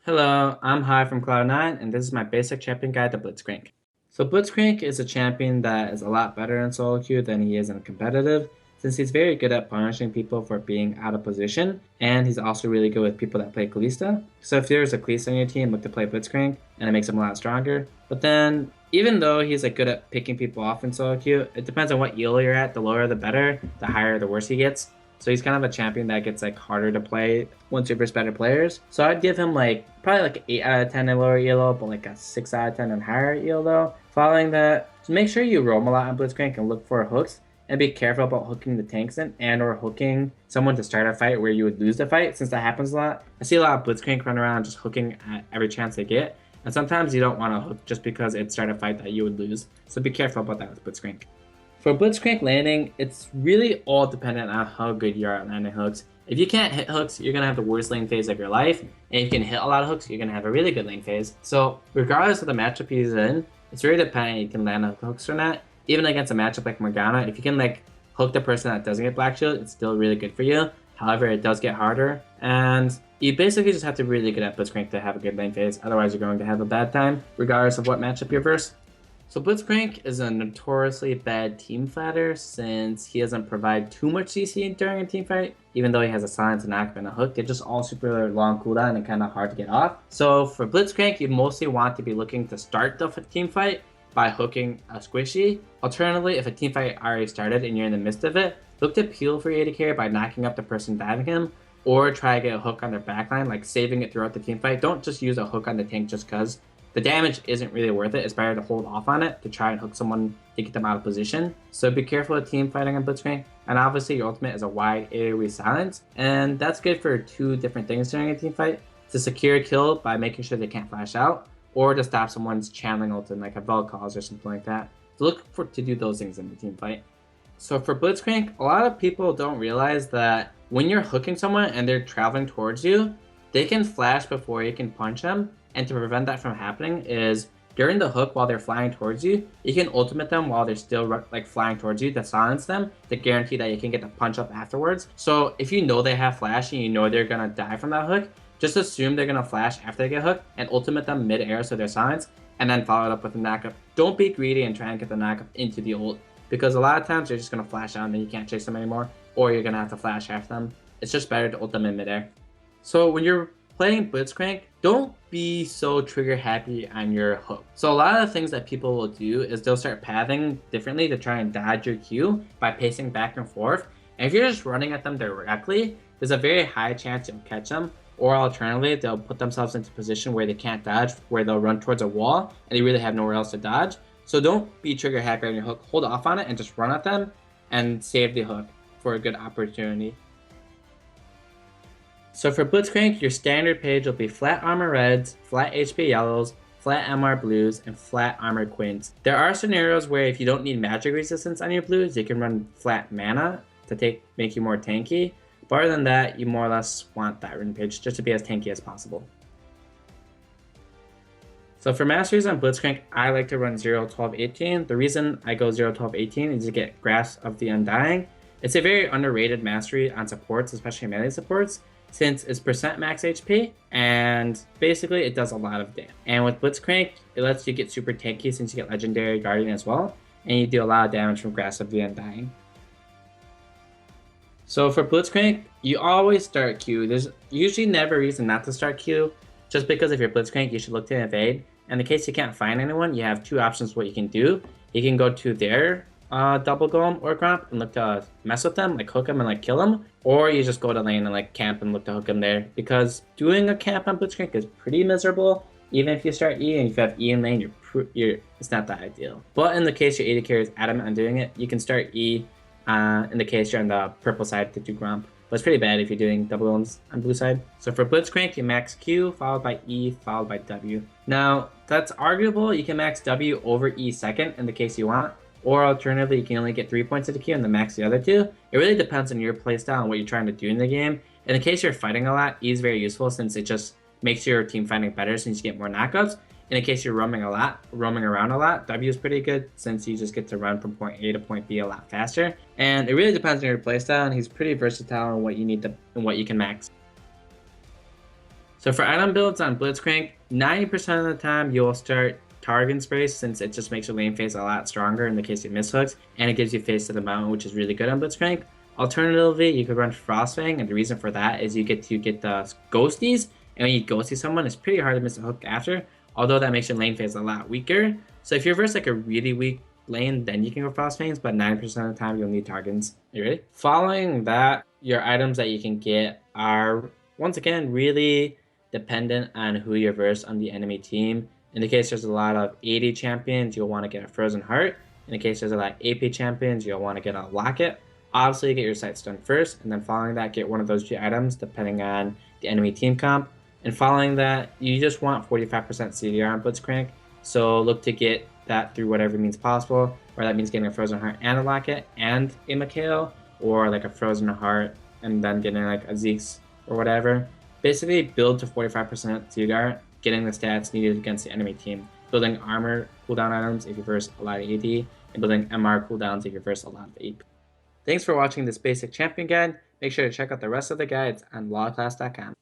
Hello, I'm Hi from Cloud9, and this is my basic champion guide to Blitzcrank. So Blitzcrank is a champion that is a lot better in solo queue than he is in competitive, since he's very good at punishing people for being out of position, and he's also really good with people that play Kalista. So if there's a Kalista on your team, look to play Blitzcrank, and it makes him a lot stronger. But then, even though he's good at picking people off in solo queue, it depends on what elo you're at. The lower the better, the higher the worse he gets. So he's kind of a champion that gets harder to play once you're versus better players. So I'd give him probably 8 out of 10 in lower elo, but a 6 out of 10 in higher elo. Following that, just make sure you roam a lot on Blitzcrank and look for hooks. And be careful about hooking the tanks in and or hooking someone to start a fight where you would lose the fight, since that happens a lot. I see a lot of Blitzcrank run around just hooking at every chance they get. And sometimes you don't want to hook just because it start a fight that you would lose. So be careful about that with Blitzcrank. For Blitzcrank landing, it's really all dependent on how good you are at landing hooks. If you can't hit hooks, you're going to have the worst lane phase of your life. And if you can hit a lot of hooks, you're going to have a really good lane phase. So regardless of the matchup he's in, it's really dependent if you can land hooks or not. Even against a matchup like Morgana, if you can hook the person that doesn't get Black Shield, it's still really good for you. However, it does get harder. And you basically just have to be really good at Blitzcrank to have a good lane phase. Otherwise, you're going to have a bad time, regardless of what matchup you're versus. So Blitzcrank is a notoriously bad team fighter since he doesn't provide too much CC during a team fight. Even though he has a silence, a knock, and a hook, they're just all super long cooldown and kind of hard to get off. So for Blitzcrank, you mostly want to be looking to start the team fight by hooking a squishy. Alternatively, if a team fight already started and you're in the midst of it, look to peel for AD carry by knocking up the person diving him, or try to get a hook on their backline, saving it throughout the team fight. Don't just use a hook on the tank just because. The damage isn't really worth it. It's better to hold off on it to try and hook someone to get them out of position. So be careful with team fighting on Blitzcrank. And obviously your ultimate is a wide AoE silence. And that's good for two different things during a team fight. To secure a kill by making sure they can't flash out, or to stop someone's channeling ult in a LolClass or something like that. So look to do those things in the team fight. So for Blitzcrank, a lot of people don't realize that when you're hooking someone and they're traveling towards you, they can flash before you can punch them. And to prevent that from happening is during the hook while they're flying towards you, you can ultimate them while they're still flying towards you to silence them to guarantee that you can get the punch up afterwards. So if you know they have flash and you know they're gonna die from that hook, just assume they're gonna flash after they get hooked and ultimate them mid-air so they're silenced, and then follow it up with a knockup. Don't be greedy and try and get the knockup into the ult, because a lot of times they're just gonna flash out and then you can't chase them anymore, or you're gonna have to flash after them. It's just better to ult them in mid-air. So when you're playing Blitzcrank, don't be so trigger happy on your hook. So a lot of the things that people will do is they'll start pathing differently to try and dodge your Q by pacing back and forth. And if you're just running at them directly, there's a very high chance you'll catch them. Or alternatively, they'll put themselves into a position where they can't dodge, where they'll run towards a wall and they really have nowhere else to dodge. So don't be trigger happy on your hook. Hold off on it and just run at them and save the hook for a good opportunity. So for Blitzcrank, your standard page will be flat armor reds, flat HP yellows, flat MR blues, and flat armor queens. There are scenarios where if you don't need magic resistance on your blues, you can run flat mana to make you more tanky. But other than that, you more or less want that written page just to be as tanky as possible. So for masteries on Blitzcrank, I like to run 0, 12, 18. The reason I go 0, 12, 18 is to get Grasp of the Undying. It's a very underrated mastery on supports, especially melee supports, since it's percent max HP, and basically it does a lot of damage. And with Blitzcrank, it lets you get super tanky since you get Legendary Guardian as well, and you do a lot of damage from Grasp of the Undying. So for Blitzcrank, you always start Q. There's usually never a reason not to start Q. Just because if you're Blitzcrank, you should look to evade. And in case you can't find anyone, you have two options what you can do. You can go to their double golem or gromp and look to mess with them, hook them and kill them, or you just go to lane and camp and look to hook them there, because doing a camp on Blitzcrank is pretty miserable. Even if you start E and if you have E in lane, it's not that ideal. But in the case your AD carry is adamant on doing it, you can start E in the case you're on the purple side to do gromp. But it's pretty bad if you're doing double golems on blue side. So for Blitzcrank, you max Q followed by E followed by W. Now that's arguable. You can max W over E second in the case you want. Or alternatively, you can only get 3 points of the Q and then max the other two. It really depends on your playstyle and what you're trying to do in the game. In the case you're fighting a lot, E is very useful since it just makes your team fighting better since you get more knockouts. In case you're roaming around a lot, W is pretty good since you just get to run from point A to point B a lot faster. And it really depends on your playstyle, and he's pretty versatile on what you need and what you can max. So for item builds on Blitzcrank, 90% of the time you'll start Target Spray since it just makes your lane phase a lot stronger in the case you miss hooks, and it gives you face to the mountain, which is really good on Blitzcrank. Alternatively, you could run Frostfang, and the reason for that is you get to get the ghosties, and when you ghosty someone, it's pretty hard to miss a hook after, although that makes your lane phase a lot weaker. So if you're versus like a really weak lane, then you can go Frostfangs, but 90% of the time you'll need Targets. You ready? Following that, your items that you can get are, once again, really dependent on who you're versus on the enemy team. In the case there's a lot of AD champions, you'll want to get a Frozen Heart. In the case there's a lot of AP champions, you'll want to get a Locket. Obviously, get your sight stun first, and then following that, get one of those two items, depending on the enemy team comp. And following that, you just want 45% CDR on Blitzcrank, so look to get that through whatever means possible, or that means getting a Frozen Heart and a Locket and a Mikhail, or like a Frozen Heart and then getting like a Zeke's or whatever. Basically, build to 45% CDR, getting the stats needed against the enemy team, building armor cooldown items if you verse a lot of AD, and building MR cooldowns if you verse a lot of AP. Thanks for watching this basic champion guide. Make sure to check out the rest of the guides on LolClass.com.